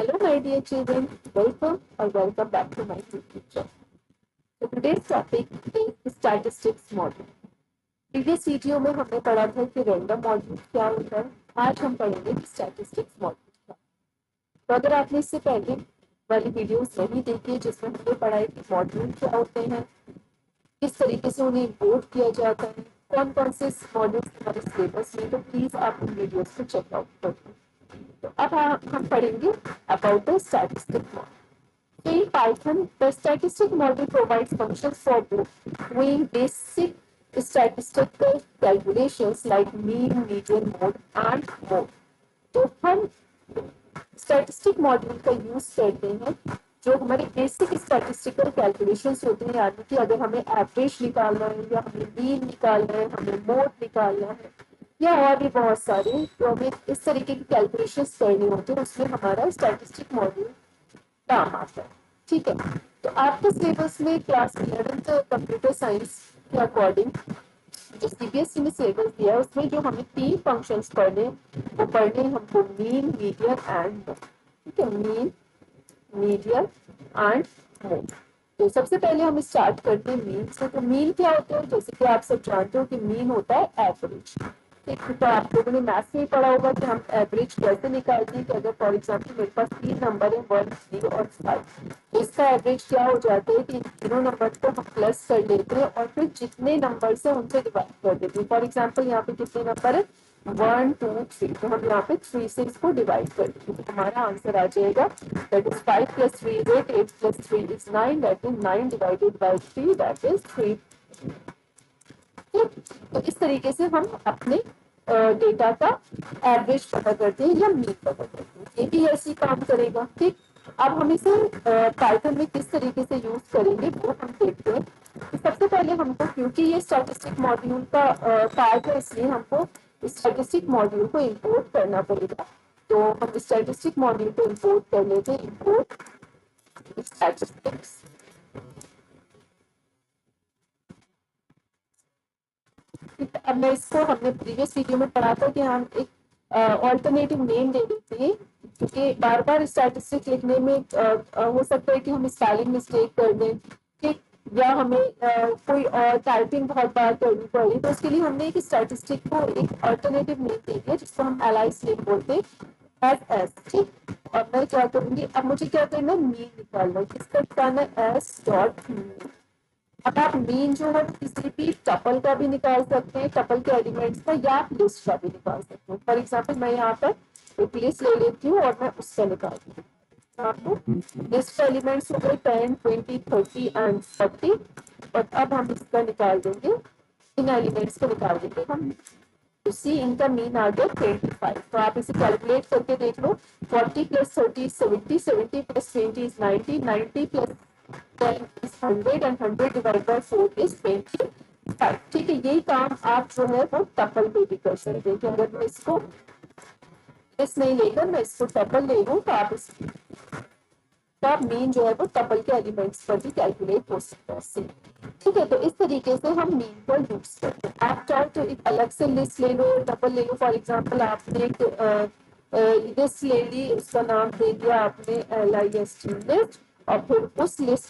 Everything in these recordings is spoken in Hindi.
Hello, my dear children. Welcome back to my YouTube channel. So today's topic is statistics model. Previous video में हमने पढ़ा था कि रैंडम मॉड्यूल क्या होता है. आज हम पढ़ेंगे स्टैटिस्टिक्स मॉड्यूल क्या. तो अगर आपने इससे पहले वाली वीडियोस नहीं देखी जिसमें हमने पढ़ाई कि मॉड्यूल क्या होते हैं, किस तरीके से उन्हें इंपोर्ट किया जाता है, कौन कौन से मॉड्यूल्स हमारे सिलेबस में, तो प्लीज आप उन वीडियोस को चेकआउट करिए. तो अब हम पढ़ेंगे about the statistic model. In Python, the statistic model provides functions for doing basic statistical calculations like mean, median, mode, and more. तो हम स्टैटिस्टिक मॉडल का यूज करते हैं जो हमारे बेसिक स्टैटिस्टिकल कैलकुलेशंस होते हैं, यानी कि अगर हमें एवरेज निकालना है या हमें मीन निकालना है, हमें मोड निकालना है या और भी बहुत सारे तो हमें इस तरीके की कैलकुलेशंस करनी होती है, उसमें हमारा स्टैटिस्टिक मॉडल काम आता है. ठीक है, तो आपके सिलेबस में क्लास 11th कंप्यूटर साइंस के अकॉर्डिंग जो सीबीएसई ने सिलेबस दिया है उसमें जो हमें 3 फंक्शंस पढ़ने वो पढ़ने हमको मीन, मीडियन एंड मोड. ठीक है, मीन, मीडियन एंड मोड. तो सबसे पहले हम स्टार्ट करते हैं मीन से. तो मीन क्या होता है, जैसे कि आप सब जानते हो कि मीन होता है एवरेज. ठीक, तो आप लोगों ने मैथ्स में पढ़ा होगा कि हम एवरेज कैसे निकालते हैं कि अगर फॉर एग्जाम्पल मेरे पास 3 नंबर है 1, 3 और 5, तो इसका एवरेज क्या हो जाता है कि इन तीनों नंबर को हम प्लस कर लेते हैं और फिर जितने नंबर से उनसे डिवाइड कर देते हैं. फॉर एग्जाम्पल यहाँ पे कितने नंबर है 1, 2, 3, तो हम यहाँ पे 3 से इसको डिवाइड कर देते हैं. तो हमारा आंसर आ जाएगा that is 5 + 3 is 8, 8 + 3 is 9, that is 9 divided by 3, that is 3. तो इस तरीके से हम अपने डेटा का एवरेज पता करते हैं या मीन पता करते हैं. ये भी ऐसी काम करेगा. ठीक, अब हम इसे पाइथन में किस तरीके से यूज करेंगे वो हम देखते हैं. तो सबसे पहले हमको, क्योंकि ये स्टैटिस्टिक मॉड्यूल का पार्ट है, इसलिए हमको स्टैटिस्टिक मॉड्यूल को इंपोर्ट करना पड़ेगा. तो हम स्टैटिस्टिक मॉड्यूल को इंपोर्ट कर लेते हैं. Import statistics. अब मैं इसको, हमने प्रीवियस वीडियो में पढ़ा था कि हम एक ऑल्टरनेटिव नेम दे देते हैं, क्योंकि बार बार स्टैटिस्टिक्स लिखने में हो सकता है कि हम स्पेलिंग मिस्टेक कर दें. ठीक, या हमें कोई टाइपिंग बहुत बार करनी पड़ी, तो उसके लिए हमने एक स्टैटिस्टिक को एक ऑल्टरनेटिव नेम दे दिया जिसको हम एलाइस नेम बोलते हैं, एस. ठीक, और मैं क्या करूंगी, अब मुझे क्या करना है, मीन निकालना है. किसका निकालना है, एस डॉट मीन. अब आप मीन जो है किसी भी टपल का भी निकाल सकते हैं, टपल के एलिमेंट्स का, या लिस्ट का भी निकाल सकते हैं. फॉर एग्जांपल मैं यहाँ पर एक लिस्ट ले लेती हूँ और मैं उससे निकालती हूँ. आपको लिस्ट के एलिमेंट्स हो गए 10, 20, 30 एंड 40. और अब हम इसका निकाल देंगे, इन एलिमेंट्स को निकाल देंगे हम. तो सी, इनका मीन आ गया 25. तो आप इसे कैलकुलेट करके देख लो. 40 + 30 70, 70 + 20 is 90, 90 + 10 is 100 and 100 divided by 4 is 25. ठीक है, यही काम आप जो है वो टपल पे भी कर सकते हैं. कि अगर मैं इसको लिस्ट नहीं लेकर मैं इसको टपल ले लूँ तो आप इसका मीन जो है वो टपल के एलिमेंट्स पर भी कैलकुलेट हो सकता है. ठीक है, तो इस तरीके से हम मीन को यूज करते हैं. आप चाहो तो एक अलग से लिस्ट ले लो, टपल ले लो. फॉर एग्जाम्पल आपने एक लिस्ट ले ली, उसका नाम दे दिया आपने LIST लिस्ट, और फिर उस लिस्ट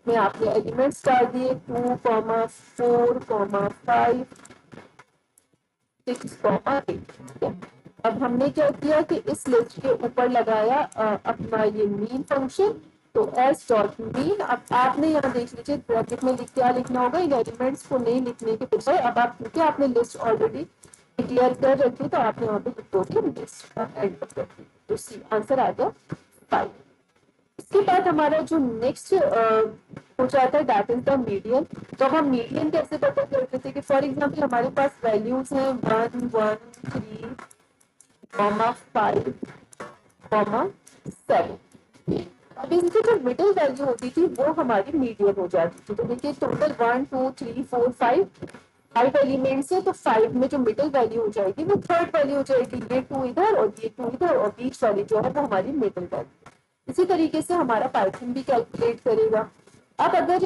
में आपने एलिमेंट्स डाल दिए 2, 4, 5, 6, 8. अब हमने क्या किया कि इस लिस्ट के ऊपर लगाया अपना ये मीन फंक्शन. तो एस डॉट मीन. अब आपने यहाँ देख लीजिए ब्रैकेट में क्या लिखना होगा, इन एलिमेंट्स को नहीं लिखने के बजाय. अब आप, क्योंकि आपने लिस्ट ऑलरेडी डिक्लेयर कर रखी, तो आप यहाँ पे लिख दोगे लिस्ट एंड कर. तो सी आंसर आ गया 5. इसके बाद हमारा जो नेक्स्ट हो जाता है दैट इज द मीडियन. तो हम मीडियन कैसे पता करते थे कि फॉर एग्जांपल हमारे पास वैल्यूज हैं 1, 1, 3, 5, 7. अब इनकी जो मिडिल वैल्यू होती थी वो हमारी मीडियन हो जाती थी. तो देखिए टोटल 1, 2, 3, 4, 5 एलिमेंट्स है, तो 5 में जो मिडिल वैल्यू हो जाएगी वो थर्ड वैल्यू हो जाएगी. ये 2 इधर और ये 2 इधर, और बीच वाली जो है वो हमारी मिडिल वैल्यू. इसी तरीके से हमारा पाइथन भी कैलकुलेट करेगा. अब अगर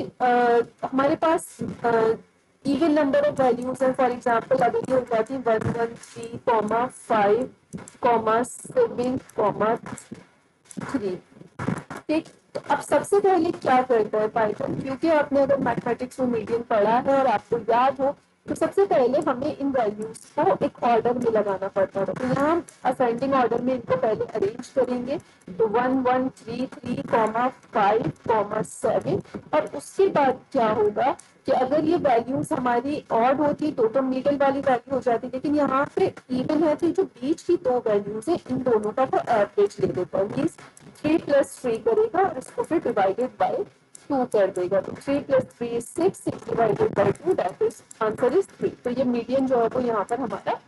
हमारे पास इवन नंबर ऑफ वैल्यूज है, फॉर एग्जांपल अगर ये हो जाती है 1, 1, 3, 5, 7, 3, 3। ठीक, तो अब सबसे पहले क्या करता है पाइथन, क्योंकि आपने अगर मैथमेटिक्स में मीडियन पढ़ा है और आपको याद हो, तो सबसे पहले हमें इन वैल्यूज को एक ऑर्डर में लगाना पड़ता है। तो यहाँ असेंडिंग ऑर्डर में इनको पहले अरेंज करेंगे, तो 1 1 3 3 5 7, और उसके बाद क्या होगा कि अगर ये वैल्यूज हमारी ऑड होती तो मिडिल वाली वैल्यू हो जाती, लेकिन यहाँ पे इवन है, तो जो बीच की दो वैल्यूज है इन दोनों का वो एवरेज ले लेता है। मीन्स 3 + 3 करेगा और इसको फिर डिवाइडेड बाय 2 कर देगा, तो 3 + 3 is 6, 6 divided by 2, that is answer is 3। तो ये मीडियन जो है वो यहाँ पर हमारा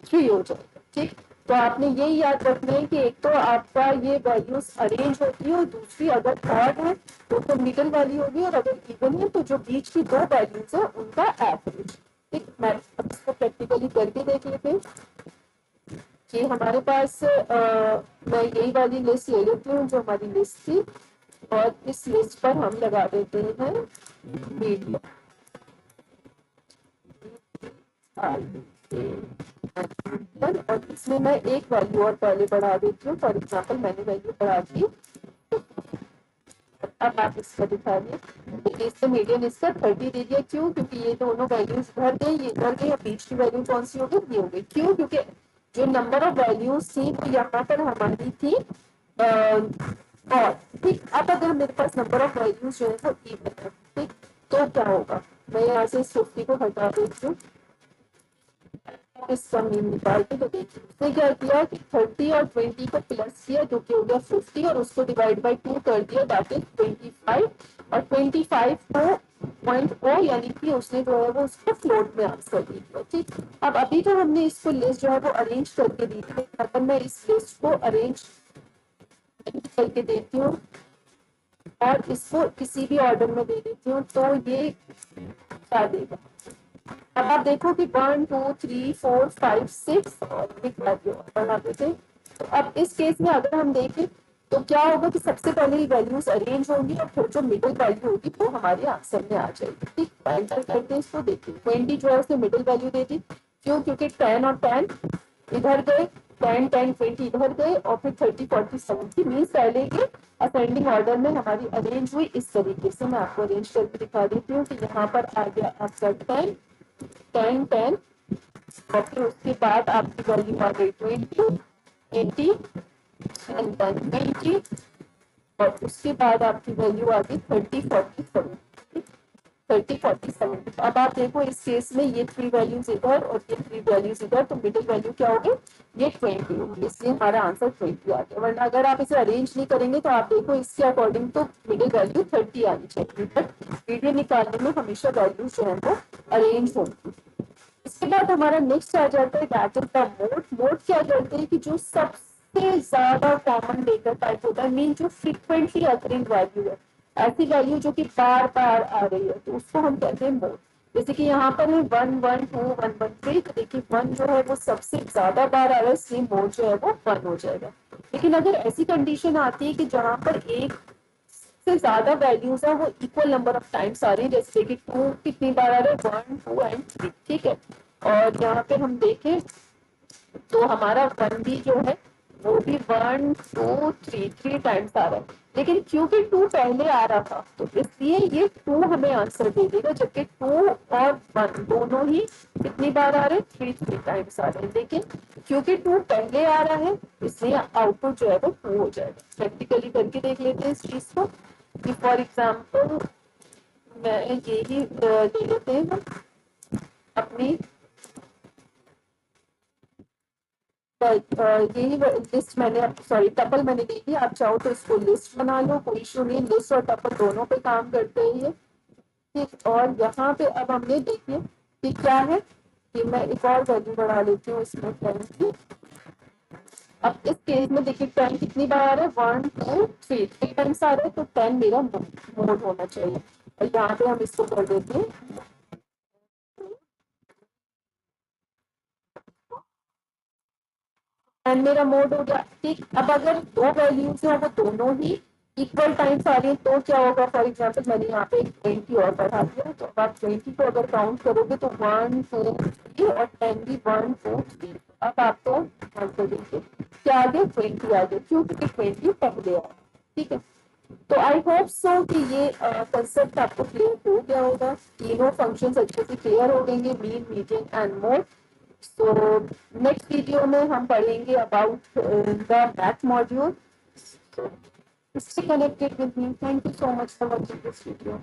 3 हो जाएगा। ठीक, तो आपने ये याद रखना है कि एक तो आपका ये वैल्यूज अरेंज होती है, और दूसरी अगर ऑड है तो मिडिल वाली होगी, और अगर इवन है तो जो बीच की दो वैल्यूज है उनका एवरेज। ठीक, मैं अब इसको प्रैक्टिकली करके देख लेते हैं कि हमारे पास मैं यही वाली लिस्ट ले लेती हूँ जो हमारी लिस्ट थी, और इस लिस्ट पर हम लगा देते हैं मीडियन, और इसमें मैं एक वैल्यू और पहले बढ़ा देती हूँ। फॉर एग्जाम्पल मैंने वैल्यू बढ़ा दी, अब आप इसका दिखा दिए, इससे मीडियन इसका 30 दे दिया। क्यों? क्योंकि ये दोनों वैल्यूज भर गई, ये भर गई, और बीच की वैल्यू कौन सी हो गई, ये हो गई। क्यों? क्योंकि जो नंबर ऑफ वैल्यूज थी वो यहाँ पर हमारी थी और ठीक, अब अगर मेरे पास नंबर ऑफ वैल्यूज जो है वो इवन है, ठीक, तो क्या होगा, मैं यहाँ से 50 को हटा देती हूँ, इसका मीन निकाल के, तो देखिए उसने क्या किया कि 30 और 20 को प्लस किया जो कि हो गया 50, और उसको डिवाइड बाय 2 कर दिया, दैट इज 25, और 25 को पॉइंट ओ यानी कि उसने जो है वो उसको फ्लोट में आंसर दे दिया। ठीक, अब अभी तो हमने इसको लिस्ट जो है वो अरेंज करके दी थी, अगर मैं इस लिस्ट को अरेंज करके देती हूँ और इसको किसी भी ऑर्डर में दे देती हूँ, तो ये क्या देगा। अब आप देखो कि 1 2 3 4 5 6 और एक वैल्यू बना देते। तो अब इस केस में अगर हम देखें तो क्या होगा कि सबसे पहले वैल्यूज अरेंज होंगी, और फिर जो मिडिल वैल्यू होगी वो हमारे आंसर में आ जाएगी। ठीक, एंटर करते हैं इसको, देखिए 20 जो है उसने मिडिल वैल्यू दे दी। क्यों? क्योंकि 10 और 10 इधर गए, 10 10 20 इधर गए, और फिर 30 40 70 मीन्स पहले ये असेंडिंग ऑर्डर में हमारी अरेंज हुई। इस तरीके से मैं आपको अरेंज करके दिखा देती हूँ कि यहाँ पर आ गया आपका 10 10 10, और फिर उसके बाद आपकी वैल्यू आ गई 20 80 एंड देन 20, और उसके बाद आपकी वैल्यू आ गई 30 40 70, 30 40 70। अब आप देखो इस केस में ये 3 वैल्यूज इधर और ये 3 वैल्यूज इधर, तो मिडिल वैल्यू क्या होगी, ये 20 होगी, इसलिए हमारा आंसर 20 आ गया। वरना अगर आप इसे अरेंज नहीं करेंगे तो आप देखो इसके अकॉर्डिंग तो मिडिल वैल्यू 30 आनी चाहिए, बट वीडियो निकालने में हमेशा वैल्यूज जो है वो अरेंज होंगी। इसके बाद हमारा नेक्स्ट आ जाता है that is the mode. Mode क्या करते हैं कि जो सबसे ज्यादा कॉमन डेटा टाइप होता है, मीन जो फ्रीक्वेंटली अकरिंग वैल्यू है, ऐसी वैल्यू जो कि बार बार आ रही है, तो उसको हम कहते हैं मोड। जैसे कि यहाँ पर है 1 1 2 1 1 3, तो देखिए 1 जो है वो सबसे ज्यादा बार आ रहा है, इसलिए मोड जो है वो 1 हो जाएगा। लेकिन अगर ऐसी कंडीशन आती है कि जहां पर एक से ज्यादा वैल्यूज है वो इक्वल नंबर ऑफ टाइम्स आ रही है, जैसे कि 2 कितनी बार आ रहा है, 1 2 एंड 3, ठीक है, और यहाँ पे हम देखें तो हमारा 1 भी जो है वो भी 1 2 3 टाइम्स आ रहा है। लेकिन क्योंकि 2 पहले आ रहा था तो इसलिए ये 2 हमें आंसर दे देगा, जबकि 2 और 1 दोनों ही कितनी बार आ रहे हैं, 3 टाइम्स आ रहे हैं। लेकिन क्योंकि 2 पहले आ रहा है इसलिए आउटपुट जो है वो 2 हो जाएगा। प्रैक्टिकली करके देख लेते हैं इस चीज को कि फॉर एग्जाम्पल मैं यही ले लेते हैं हम अपनी यही लिस्ट मैंने, सॉरी टपल मैंने दी थी, आप चाहो तो इसको लिस्ट बना लो, कोई इशू नहीं, लिस्ट और टपल दोनों पे काम करते हैं ये। ठीक, और यहाँ पे अब हमने देखिए कि क्या है कि मैं एक और वैल्यू बढ़ा लेती हूँ इसमें 10 की। अब इस केस में देखिए 10 कितनी बार आ रहा है, 1 2 3 टाइम्स आ रहा है, तो 10 मेरा मोड होना चाहिए, और यहाँ पे हम इसको कर देते हैं 10 मेरा मोड हो गया। ठीक, अब अगर दो वैल्यूज है वो दोनों ही इक्वल टाइम्स आ रही है तो क्या होगा, फॉर एग्जाम्पल मैंने यहाँ पे 20 और बढ़ा दिया, तो अब आप 20 को अगर काउंट करोगे तो 1 2 3 और 10 भी 1 2 3, अब आपको आंसर दीजिए क्या आ गया, 20 आ गया, क्योंकि 20 पहले आया। ठीक है, तो आई होप सो कि ये कंसेप्ट आपको क्लियर हो गया होगा, तीनों फंक्शंस अच्छे से क्लियर हो गएंगे, mean, median and mode. So next video में हम पढ़ेंगे about the math module. Stay connected with me. Thank you so much for watching this video.